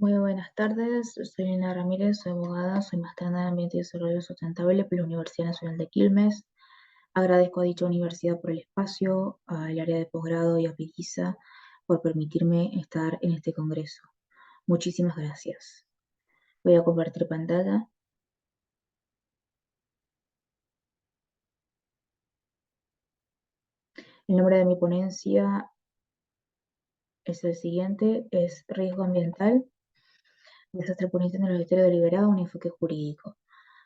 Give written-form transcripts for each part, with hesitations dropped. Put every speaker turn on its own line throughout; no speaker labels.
Muy buenas tardes, soy Lina Ramírez, soy abogada, soy maestranda en Ambiente y Desarrollo Sustentable por la Universidad Nacional de Quilmes. Agradezco a dicha universidad por el espacio, al área de posgrado y a PISA por permitirme estar en este congreso. Muchísimas gracias. Voy a compartir pantalla. El nombre de mi ponencia es el siguiente, es Riesgo Ambiental, Desastre por incendio en los esteros deliberados, un enfoque jurídico.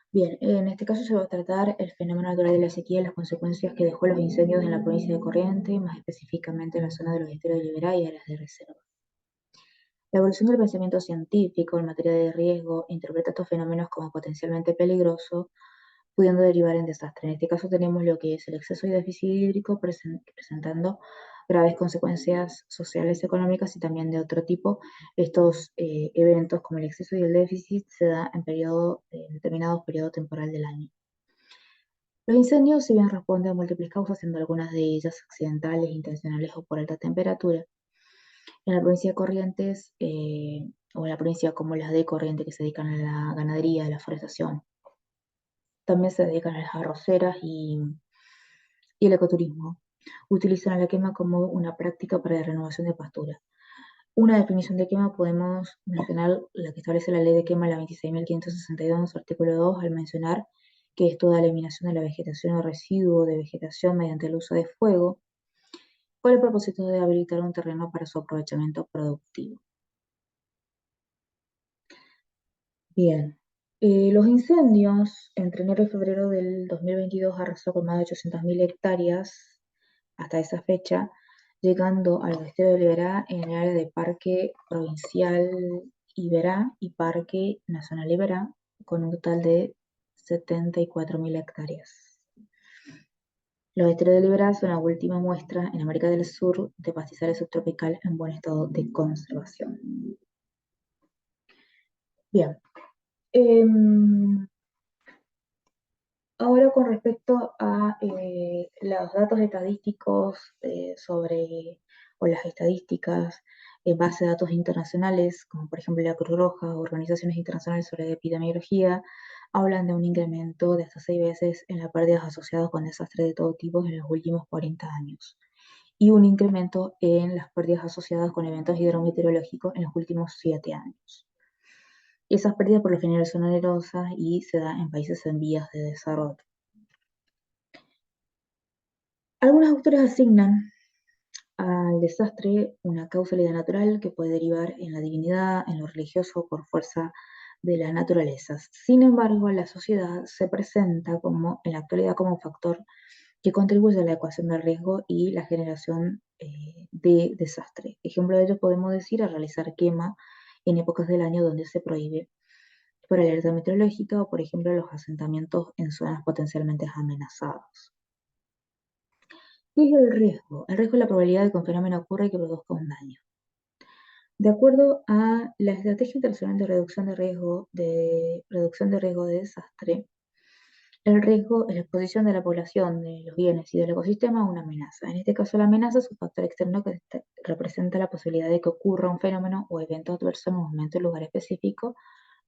Bien, en este caso se va a tratar el fenómeno natural de la sequía y las consecuencias que dejó los incendios en la provincia de Corrientes, más específicamente en la zona de los esteros de Liberá y áreas de reserva. La evolución del pensamiento científico en materia de riesgo interpreta estos fenómenos como potencialmente peligrosos, pudiendo derivar en desastre. En este caso tenemos lo que es el exceso y déficit hídrico presentando graves consecuencias sociales, económicas y también de otro tipo. Estos eventos como el exceso y el déficit se da en determinados periodos temporal del año. Los incendios, si bien responden a múltiples causas, siendo algunas de ellas accidentales, intencionales o por alta temperatura, en la provincia de Corrientes, o en la provincia como las de Corrientes, que se dedican a la ganadería, a la forestación, también se dedican a las arroceras y el ecoturismo. Utilizan la quema como una práctica para la renovación de pasturas. Una definición de quema podemos mencionar la que establece la ley de quema, la 26.562, artículo 2, al mencionar que es toda la eliminación de la vegetación o residuo de vegetación mediante el uso de fuego, con el propósito de habilitar un terreno para su aprovechamiento productivo. Bien, los incendios entre enero y febrero del 2022 arrasó con más de 800.000 hectáreas hasta esa fecha, llegando al oeste de Liberá en el área de Parque Provincial Iberá y Parque Nacional Iberá, con un total de 74.000 hectáreas. Los esteros de Liberá son la última muestra en América del Sur de pastizales subtropical en buen estado de conservación. Bien. Ahora con respecto a los datos estadísticos o las estadísticas en base a datos internacionales, como por ejemplo la Cruz Roja o organizaciones internacionales sobre epidemiología, hablan de un incremento de hasta 6 veces en las pérdidas asociadas con desastres de todo tipo en los últimos 40 años, y un incremento en las pérdidas asociadas con eventos hidrometeorológicos en los últimos 7 años. Esas pérdidas por lo general son onerosas y se dan en países en vías de desarrollo. Algunos autores asignan al desastre una causalidad natural que puede derivar en la divinidad, en lo religioso, por fuerza de las naturalezas. Sin embargo, la sociedad se presenta en la actualidad como un factor que contribuye a la ecuación del riesgo y la generación de desastre. Ejemplo de ello podemos decir a realizar quema en épocas del año donde se prohíbe por alerta meteorológica o, por ejemplo, los asentamientos en zonas potencialmente amenazadas. ¿Qué es el riesgo? El riesgo es la probabilidad de que un fenómeno ocurra y que produzca un daño. De acuerdo a la Estrategia Internacional de Reducción de Riesgo de Desastre, el riesgo es la exposición de la población, de los bienes y del ecosistema a una amenaza. En este caso, la amenaza es un factor externo que representa la posibilidad de que ocurra un fenómeno o evento adverso en un momento o lugar específico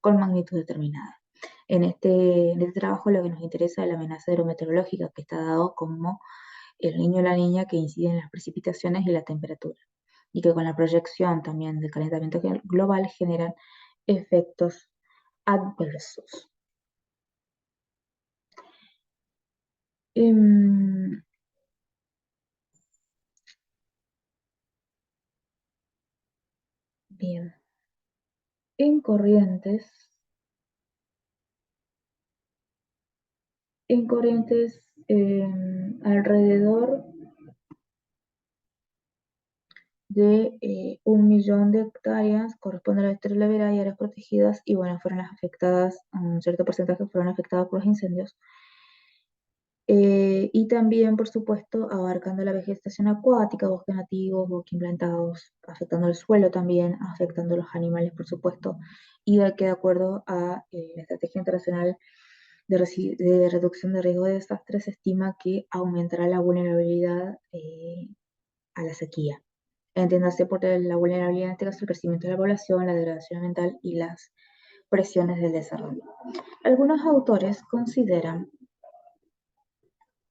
con magnitud determinada. En este trabajo lo que nos interesa es la amenaza hidrometeorológica, que está dado como el niño o la niña que inciden en las precipitaciones y la temperatura, y que con la proyección también del calentamiento global generan efectos adversos. Em, Bien, en Corrientes, alrededor de 1 millón de hectáreas corresponde a la Estrella y áreas protegidas, y bueno, fueron las afectadas, un cierto porcentaje fueron afectadas por los incendios. Y también, por supuesto, abarcando la vegetación acuática, bosques nativos, bosques implantados, afectando el suelo también, afectando los animales, por supuesto, y de que de acuerdo a la Estrategia Internacional de Reducción de Riesgo de Desastres, se estima que aumentará la vulnerabilidad a la sequía. Entiéndase por la vulnerabilidad, en este caso, el crecimiento de la población, la degradación ambiental y las presiones del desarrollo. Algunos autores consideran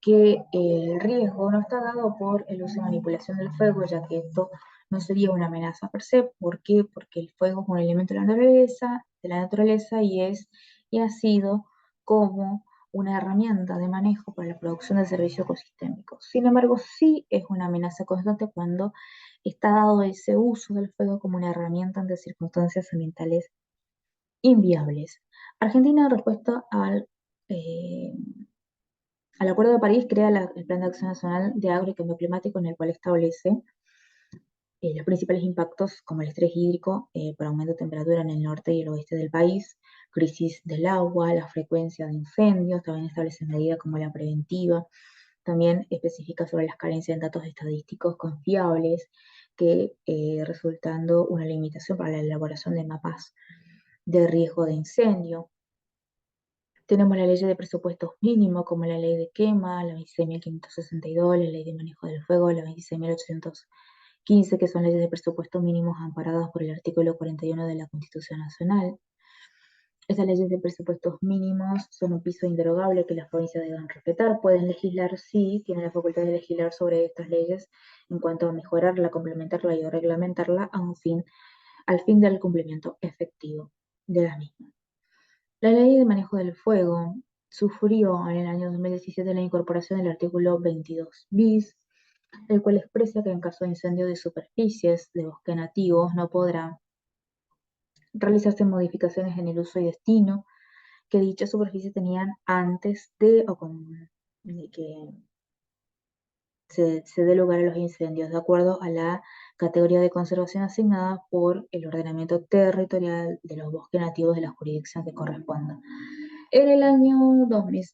que el riesgo no está dado por el uso y manipulación del fuego, ya que esto no sería una amenaza per se. ¿Por qué? Porque el fuego es un elemento de la naturaleza y ha sido como una herramienta de manejo para la producción de servicios ecosistémicos. Sin embargo, sí es una amenaza constante cuando está dado ese uso del fuego como una herramienta ante circunstancias ambientales inviables. Argentina, en respuesta eh, al Acuerdo de París, crea el Plan de Acción Nacional de Agro y Cambio Climático, en el cual establece los principales impactos como el estrés hídrico por aumento de temperatura en el norte y el oeste del país, crisis del agua, la frecuencia de incendios, también establece medidas como la preventiva, también especifica sobre las carencias en datos estadísticos confiables, que resultando una limitación para la elaboración de mapas de riesgo de incendio. Tenemos la ley de presupuestos mínimos, como la ley de quema, la 26.562, la ley de manejo del fuego, la 26.815, que son leyes de presupuestos mínimos amparadas por el artículo 41 de la Constitución Nacional. Estas leyes de presupuestos mínimos son un piso inderogable que las provincias deben respetar. Pueden legislar, sí, tienen la facultad de legislar sobre estas leyes en cuanto a mejorarla, complementarla y reglamentarla al fin del cumplimiento efectivo de las mismas. La Ley de Manejo del Fuego sufrió en el año 2017 la incorporación del artículo 22 bis, el cual expresa que en caso de incendio de superficies de bosque nativos no podrán realizarse modificaciones en el uso y destino que dichas superficies tenían antes de que se dé lugar a los incendios, de acuerdo a la categoría de conservación asignada por el ordenamiento territorial de los bosques nativos de la jurisdicción que corresponda. En el año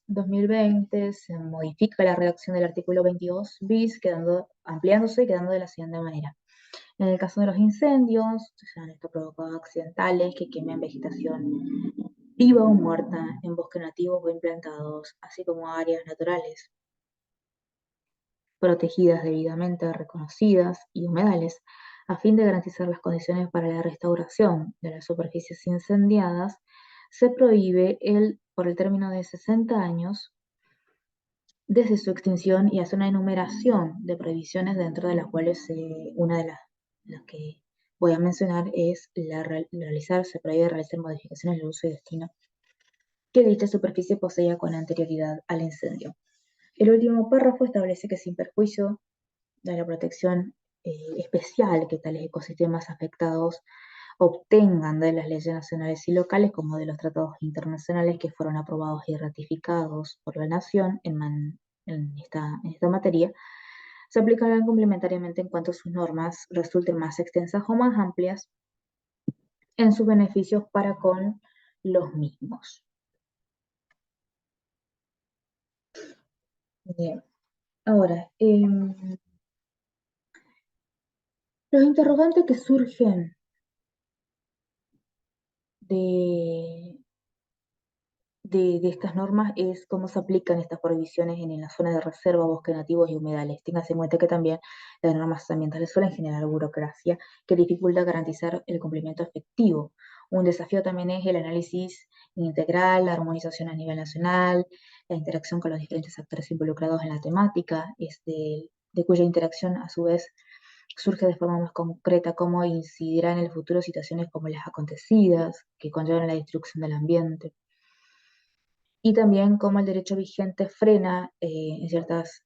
2020 se modifica la redacción del artículo 22 bis, ampliándose y quedando de la siguiente manera. En el caso de los incendios, sean estos provocados accidentales que quemen vegetación viva o muerta en bosques nativos o implantados, así como áreas naturales protegidas debidamente reconocidas y humedales, a fin de garantizar las condiciones para la restauración de las superficies incendiadas, se prohíbe por el término de 60 años desde su extinción y hace una enumeración de prohibiciones dentro de las cuales una de las que voy a mencionar es se prohíbe realizar modificaciones de uso y destino que dicha superficie poseía con anterioridad al incendio. El último párrafo establece que sin perjuicio de la protección especial que tales ecosistemas afectados obtengan de las leyes nacionales y locales como de los tratados internacionales que fueron aprobados y ratificados por la nación en esta materia, se aplicarán complementariamente en cuanto sus normas resulten más extensas o más amplias en sus beneficios para con los mismos. Bien. Ahora, los interrogantes que surgen de, de estas normas es cómo se aplican estas prohibiciones en las zonas de reserva, bosques nativos y humedales. Téngase en cuenta que también las normas ambientales suelen generar burocracia que dificulta garantizar el cumplimiento efectivo. Un desafío también es el análisis integral, la armonización a nivel nacional, la interacción con los diferentes actores involucrados en la temática, de cuya interacción a su vez surge de forma más concreta cómo incidirá en el futuro situaciones como las acontecidas, que conllevan la destrucción del ambiente, y también cómo el derecho vigente frena en ciertas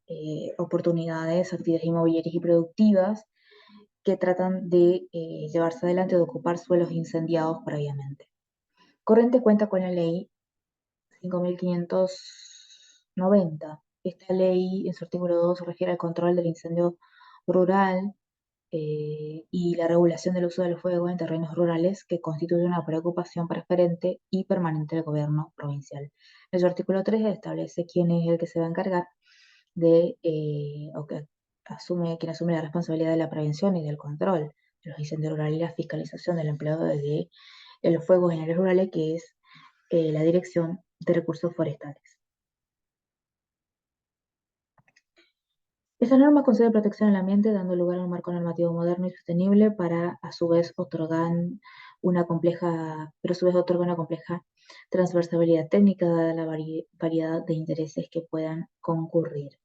oportunidades, actividades inmobiliarias y productivas que tratan de llevarse adelante o de ocupar suelos incendiados previamente. Corrientes cuenta con la ley 5.590. Esta ley, en su artículo 2, refiere al control del incendio rural y la regulación del uso del fuego en terrenos rurales, que constituye una preocupación preferente y permanente del gobierno provincial. En su artículo 3 establece quién es el que se va a encargar quien asume la responsabilidad de la prevención y del control de los incendios rurales y la fiscalización del empleo de los fuegos en áreas rurales, que es la Dirección de Recursos Forestales. Estas normas conceden protección al ambiente, dando lugar a un marco normativo moderno y sostenible para, a su vez, otorga una compleja transversalidad técnica dada la variedad de intereses que puedan concurrir.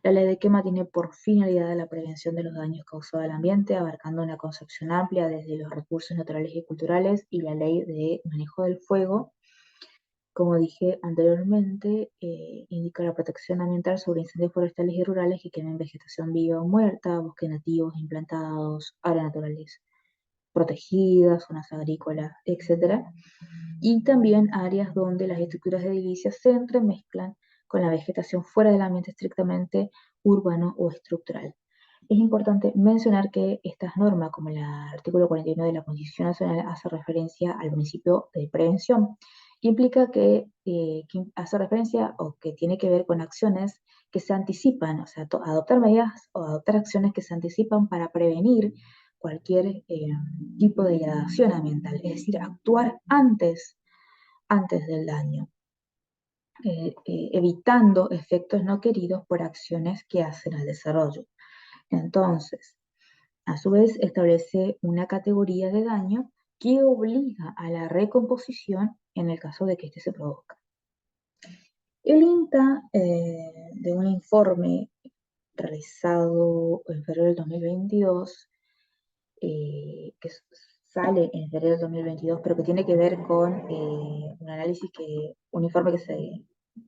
La ley de quema tiene por finalidad la prevención de los daños causados al ambiente, abarcando una concepción amplia desde los recursos naturales y culturales, y la ley de manejo del fuego, como dije anteriormente, indica la protección ambiental sobre incendios forestales y rurales que quemen vegetación viva o muerta, bosques nativos implantados, áreas naturales protegidas, zonas agrícolas, etcétera, y también áreas donde las estructuras edilicias se entremezclan con la vegetación fuera del ambiente estrictamente urbano o estructural. Es importante mencionar que estas normas, como el artículo 41 de la Constitución Nacional, hace referencia al principio de prevención, que implica que hace referencia o que tiene que ver con acciones que se anticipan, o sea, adoptar medidas o adoptar acciones que se anticipan para prevenir cualquier tipo de degradación ambiental, es decir, actuar antes del daño, evitando efectos no queridos por acciones que hacen al desarrollo. Entonces, a su vez, establece una categoría de daño que obliga a la recomposición en el caso de que éste se produzca. El INTA, de un informe realizado en febrero del 2022, que sale en febrero del 2022, pero que tiene que ver con un informe que se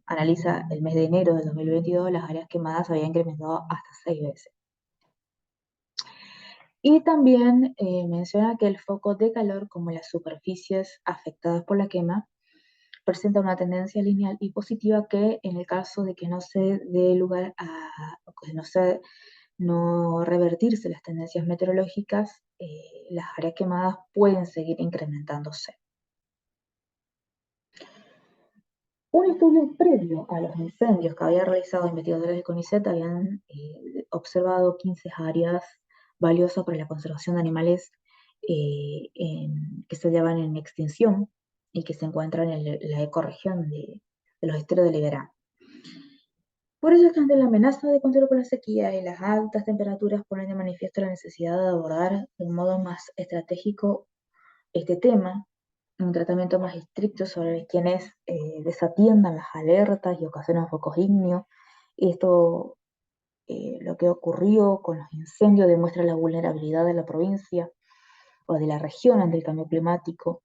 analiza el mes de enero del 2022, las áreas quemadas habían incrementado hasta 6 veces. Y también menciona que el foco de calor, como las superficies afectadas por la quema, presenta una tendencia lineal y positiva que en el caso de que no se dé lugar que no revertirse las tendencias meteorológicas, las áreas quemadas pueden seguir incrementándose. Un estudio previo a los incendios que había realizado investigadores de CONICET habían observado 15 áreas valiosas para la conservación de animales que se hallaban en extinción y que se encuentran en la ecorregión de los esteros de Liberá. Por ello, ante la amenaza de control por la sequía y las altas temperaturas ponen de manifiesto la necesidad de abordar de un modo más estratégico este tema, un tratamiento más estricto sobre quienes desatiendan las alertas y ocasionan focos ígneos. Esto, lo que ocurrió con los incendios, demuestra la vulnerabilidad de la provincia o de la región ante el cambio climático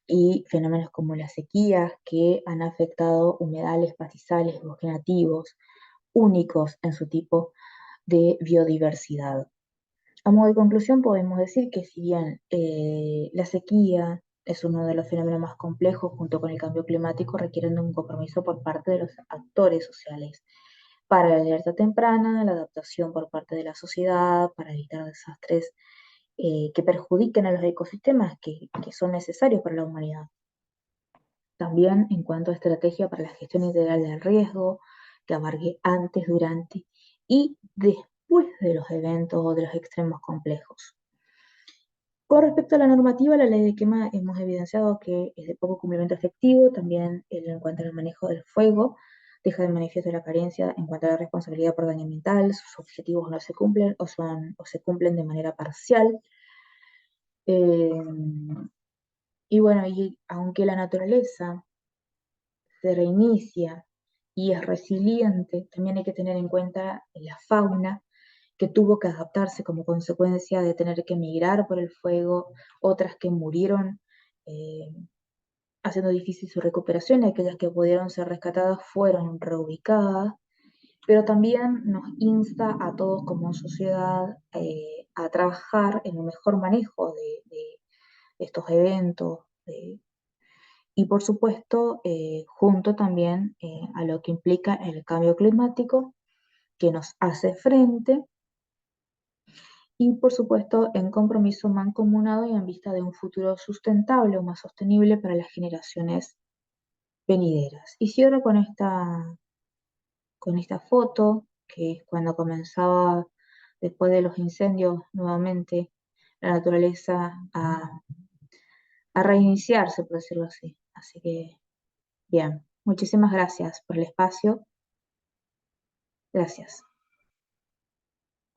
y fenómenos como las sequías que han afectado humedales, pastizales, bosques nativos, únicos en su tipo de biodiversidad. A modo de conclusión, podemos decir que si bien la sequía es uno de los fenómenos más complejos junto con el cambio climático, requieren de un compromiso por parte de los actores sociales para la alerta temprana, la adaptación por parte de la sociedad, para evitar desastres que perjudiquen a los ecosistemas que son necesarios para la humanidad. También en cuanto a estrategia para la gestión integral del riesgo, que abarque antes, durante y después de los eventos o de los extremos complejos. Con respecto a la normativa, la ley de quema hemos evidenciado que es de poco cumplimiento efectivo, también en cuanto al manejo del fuego, deja de manifiesto la carencia en cuanto a la responsabilidad por daño ambiental, sus objetivos no se cumplen o se cumplen de manera parcial. Y bueno, y aunque la naturaleza se reinicia y es resiliente, también hay que tener en cuenta la fauna que tuvo que adaptarse como consecuencia de tener que migrar por el fuego, otras que murieron eh, haciendo difícil su recuperación, y aquellas que pudieron ser rescatadas fueron reubicadas, pero también nos insta a todos como sociedad a trabajar en un mejor manejo de estos eventos, y por supuesto, junto también a lo que implica el cambio climático que nos hace frente, y por supuesto en compromiso mancomunado y en vista de un futuro sustentable o más sostenible para las generaciones venideras. Y cierro con esta foto, que es cuando comenzaba, después de los incendios, nuevamente la naturaleza a reiniciarse, por decirlo así. Así que, bien, muchísimas gracias por el espacio. Gracias.